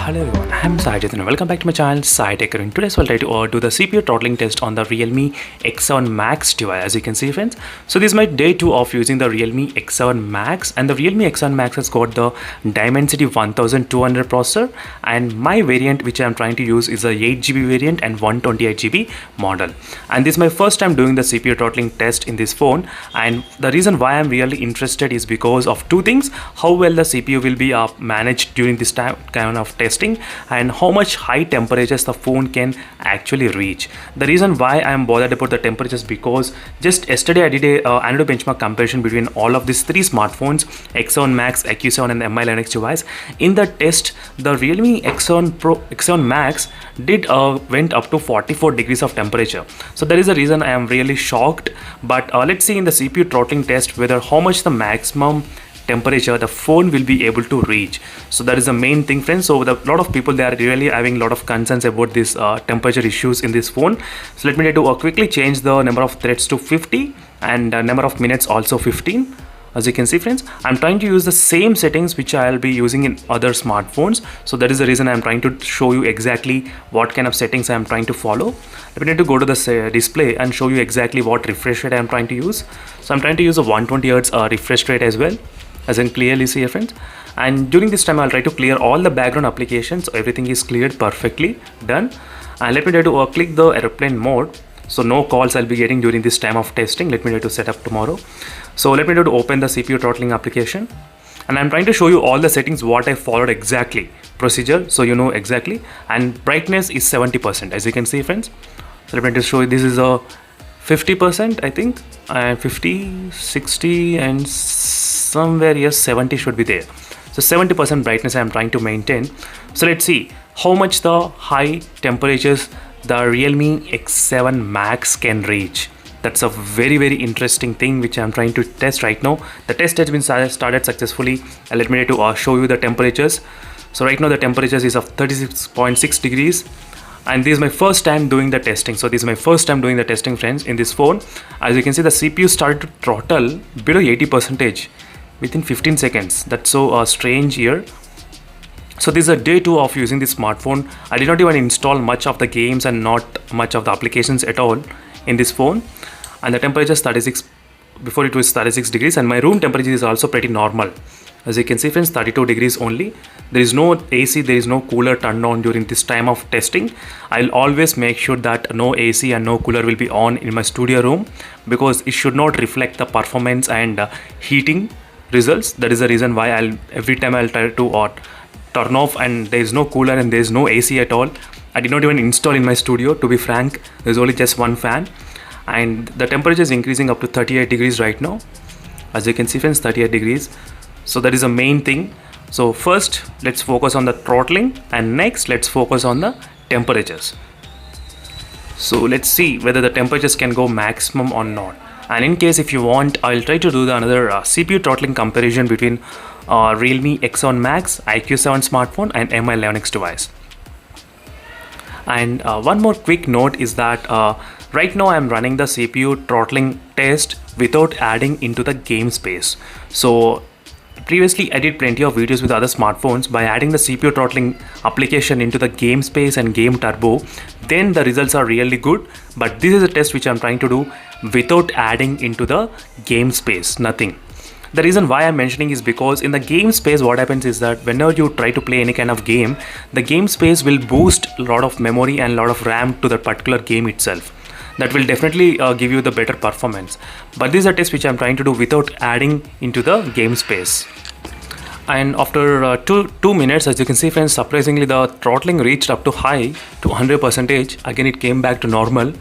Hello everyone, I'm Sajid and welcome back to my channel SciTech. In today's we'll try to do the CPU throttling test on the Realme X7 Max device, as you can see friends. So this is my day 2 of using the Realme X7 Max, and the Realme X7 Max has got the Dimensity 1200 processor, and my variant which I'm trying to use is a 8GB variant and 128GB model. And this is my first time doing the CPU throttling test in this phone, and the reason why I'm really interested is because of two things: how well the CPU will be managed during this kind of testing, and how much high temperatures the phone can actually reach. The reason why I am bothered about the temperatures because just yesterday I did a Antutu benchmark comparison between all of these three smartphones, X7 Max, IQ7 and the Mi 11X device. In the test, the Realme X7 Max did went up to 44 degrees of temperature. So that is the reason I am really shocked. But let's see in the CPU throttling test whether how much the maximum temperature the phone will be able to reach. So that is the main thing friends. So a lot of people, they are really having a lot of concerns about this temperature issues in this phone. So let me try to quickly change the number of threads to 50 and number of minutes also 15. As you can see friends, I'm trying to use the same settings which I'll be using in other smartphones. So that is the reason I'm trying to show you exactly what kind of settings I'm trying to follow. Let me need to go to the display and show you exactly what refresh rate I'm trying to use. So I'm trying to use a 120Hz refresh rate as well, as you can clearly see here friends. And during this time I'll try to clear all the background applications, so everything is cleared perfectly done. And let me try to click the airplane mode, so no calls I'll be getting during this time of testing. Let me try to set up tomorrow. So let me try to open the CPU throttling application, and I'm trying to show you all the settings what I followed exactly, procedure, so you know exactly. And brightness is 70%, as you can see friends. So let me just show you, this is a 50% I think, and 50, 60 and somewhere yes 70 should be there. So 70% brightness I am trying to maintain. So let's see how much the high temperatures the Realme X7 Max can reach. That's a very interesting thing which I am trying to test right now. The test has been started successfully, and let me try to show you the temperatures. So right now the temperatures is of 36.6 degrees. And this is my first time doing the testing. So this is my first time doing the testing friends in this phone. As you can see, the CPU started to throttle below 80% within 15 seconds. That's so strange here. So this is a day 2 of using this smartphone. I did not even install much of the games and not much of the applications at all in this phone. And the temperature is 36, before it was 36 degrees, and my room temperature is also pretty normal. As you can see friends, 32 degrees only. There is no AC, there is no cooler turned on during this time of testing. I'll always make sure that no AC and no cooler will be on in my studio room, because it should not reflect the performance and heating results. That is the reason why every time I'll try to turn off, and there is no cooler and there is no AC at all. I did not even install in my studio, to be frank. There's only just one fan, and the temperature is increasing up to 38 degrees right now. As you can see friends, 38 degrees. So that is the main thing. So first let's focus on the throttling, and next let's focus on the temperatures. So let's see whether the temperatures can go maximum or not. And in case if you want, I'll try to do another CPU throttling comparison between Realme X7 Max, IQ7 smartphone and Mi 11X device. And one more quick note is that right now I'm running the CPU throttling test without adding into the game space. So previously I did plenty of videos with other smartphones by adding the CPU throttling application into the game space and game turbo. Then the results are really good, but this is a test which I'm trying to do without adding into the game space, nothing. The reason why I'm mentioning is because in the game space what happens is that whenever you try to play any kind of game, the game space will boost a lot of memory and a lot of RAM to the particular game itself. That will definitely give you the better performance. But this is a test which I'm trying to do without adding into the game space. And after two minutes, as you can see friends, surprisingly the throttling reached up to high to 100%. Again it came back to normal.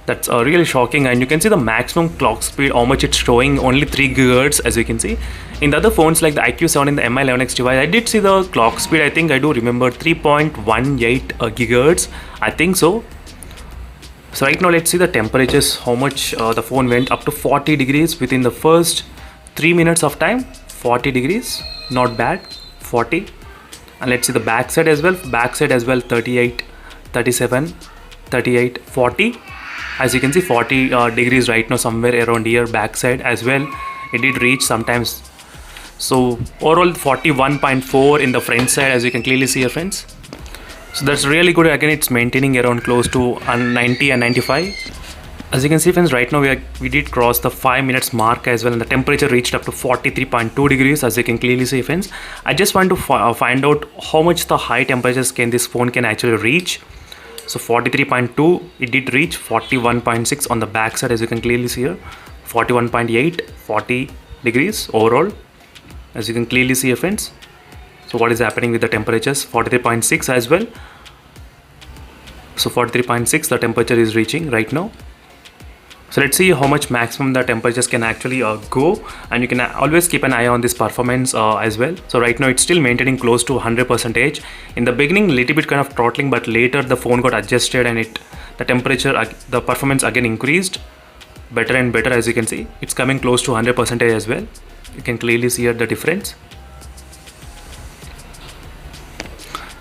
That's really shocking. And you can see the maximum clock speed, how much it's showing, only 3 GHz, as you can see. In the other phones like the IQ7 and the Mi 11X device, I did see the clock speed, I think I do remember 3.18 GHz, I think so. So right now let's see the temperatures, how much the phone went up to 40 degrees within the first 3 minutes of time. 40 degrees, not bad, 40. And let's see the back side as well, 38, 37, 38, 40. As you can see 40 degrees right now, somewhere around here, backside as well it did reach sometimes. So overall 41.4 in the front side, as you can clearly see here, friends. So that's really good. Again, it's maintaining around close to 90 and 95. As you can see, friends, right now we did cross the 5 minutes mark as well, and the temperature reached up to 43.2 degrees, as you can clearly see, friends. I just want to find out how much the high temperatures can this phone can actually reach. So 43.2, it did reach 41.6 on the back side, as you can clearly see here. 41.8, 40 degrees overall, as you can clearly see here, friends. So what is happening with the temperatures? 43.6 as well. So 43.6 the temperature is reaching right now. So let's see how much maximum the temperatures can actually go, and you can always keep an eye on this performance as well. So right now it's still maintaining close to 100%. In the beginning, little bit kind of throttling, but later the phone got adjusted and the temperature, the performance again increased better and better. As you can see, it's coming close to 100% as well. You can clearly see here the difference.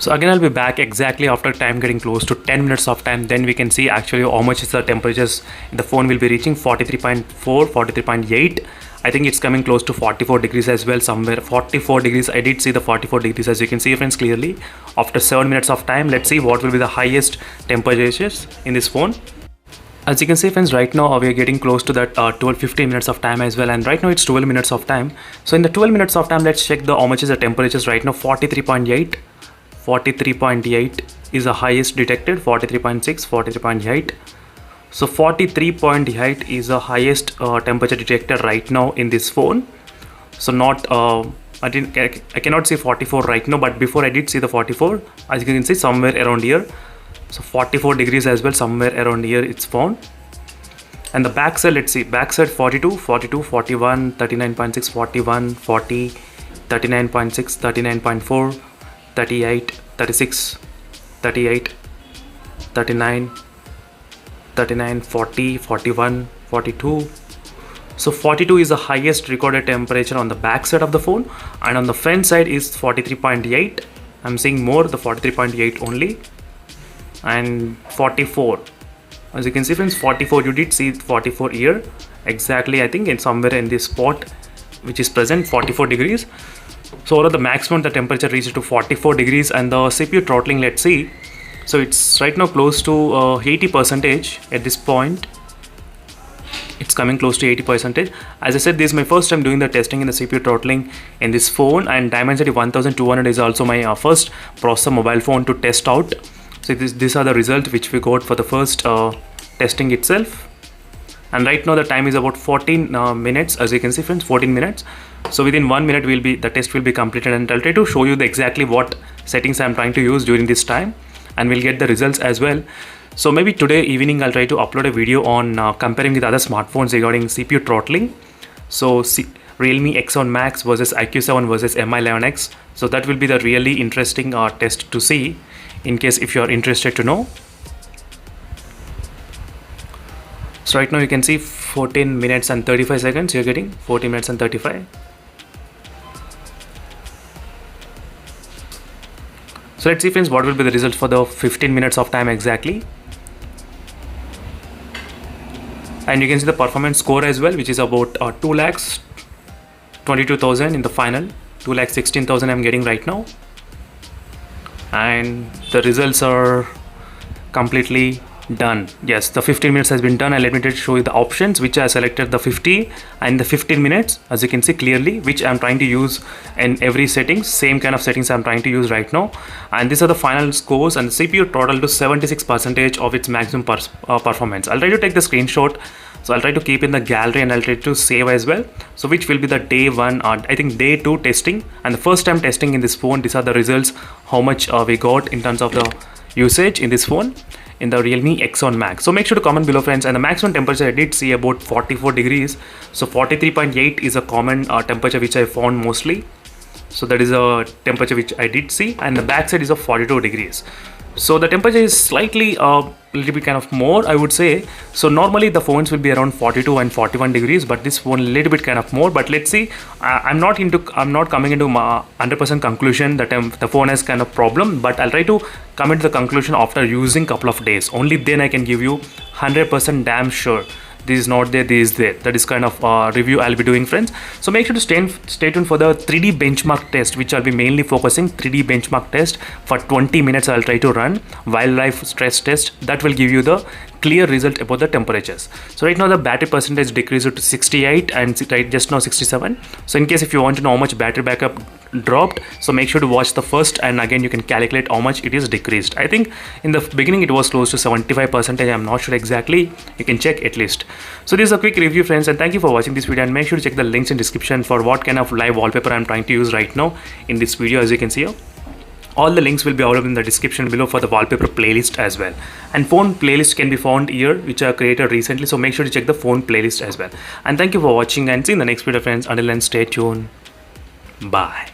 So again, I'll be back exactly after time getting close to 10 minutes of time. Then we can see actually how much is the temperatures the phone will be reaching. 43.4, 43.8. I think it's coming close to 44 degrees as well, somewhere 44 degrees. I did see the 44 degrees, as you can see, friends, clearly. After 7 minutes of time, let's see what will be the highest temperatures in this phone. As you can see, friends, right now we are getting close to that 15 minutes of time as well, and right now it's 12 minutes of time. So in the 12 minutes of time, let's check how much is the temperatures right now. 43.8. 43.8 is the highest detected. 43.6, 43.8. So 43.8 is the highest temperature detected right now in this phone. So not I cannot see 44 right now, but before I did see the 44, as you can see, somewhere around here. So 44 degrees as well, somewhere around here it's found. And the back side, let's see, back side 42, 42, 41, 39.6, 41, 40, 39.6, 39.4, 38, 36, 38, 39, 39, 40, 41, 42. So 42 is the highest recorded temperature on the back side of the phone, and on the front side is 43.8. I'm seeing more, the 43.8 only, and 44. As you can see, friends, 44, you did see 44 here exactly. I think it's somewhere in this spot which is present, 44 degrees. So the maximum the temperature reaches to 44 degrees, and the CPU throttling, let's see. So it's right now close to 80% at this point. It's coming close to 80%. As I said, this is my first time doing the testing in the CPU throttling in this phone, and Dimensity 1200 is also my first processor mobile phone to test out. So these are the results which we got for the first testing itself. And right now the time is about 14 minutes, as you can see, friends, 14 minutes. So within 1 minute the test will be completed, and I'll try to show you exactly what settings I'm trying to use during this time, and we'll get the results as well. So maybe today evening I'll try to upload a video on comparing with other smartphones regarding CPU throttling. So Realme X7 Max versus iQOO versus Mi11X. So that will be the really interesting test to see, in case if you are interested to know. So right now you can see 14 minutes and 35 seconds. You're getting 14 minutes and 35. So let's see, friends, what will be the results for the 15 minutes of time exactly. And you can see the performance score as well, which is about 2,22,000 in the final. 2,16,000 I'm getting right now. And the results are completely done. Yes, the 15 minutes has been done, and let me just show you the options which I selected, the 50 and the 15 minutes, as you can see clearly, which I'm trying to use in every settings. Same kind of settings I'm trying to use right now, and these are the final scores, and the CPU throttled to 76% of its maximum performance. I'll try to take the screenshot, so I'll try to keep in the gallery, and I'll try to save as well. So which will be the day 1 or I think day 2 testing, and the first time testing in this phone. These are the results, how much we got in terms of the usage in this phone in the Realme X7 Max. So make sure to comment below, friends. And the maximum temperature I did see about 44 degrees. So 43.8 is a common temperature which I found mostly. So that is a temperature which I did see, and the backside is of 42 degrees. So the temperature is slightly a little bit kind of more, I would say. So normally the phones will be around 42 and 41 degrees, but this one a little bit kind of more. But let's see. I'm not coming into 100% conclusion that the phone has kind of problem, but I'll try to come into the conclusion after using couple of days. Only then I can give you 100% damn sure this is not there, this is there. That is kind of review I'll be doing, friends. So make sure to stay tuned for the 3D benchmark test, which I'll be mainly focusing 3D benchmark test for 20 minutes. I'll try to run wildlife stress test that will give you the clear result about the temperatures. So right now the battery percentage decreased to 68 and right just now 67. So in case if you want to know how much battery backup dropped, so make sure to watch the first, and again you can calculate how much it is decreased. I think in the beginning it was close to 75%. I'm not sure exactly, you can check at least. So this is a quick review, friends, and thank you for watching this video, and make sure to check the links in description for what kind of live wallpaper I'm trying to use right now in this video. As you can see here, all the links will be available in the description below for the wallpaper playlist as well. And phone playlist can be found here, which I created recently. So make sure to check the phone playlist as well. And thank you for watching, and see you in the next video, friends. Until then, stay tuned. Bye.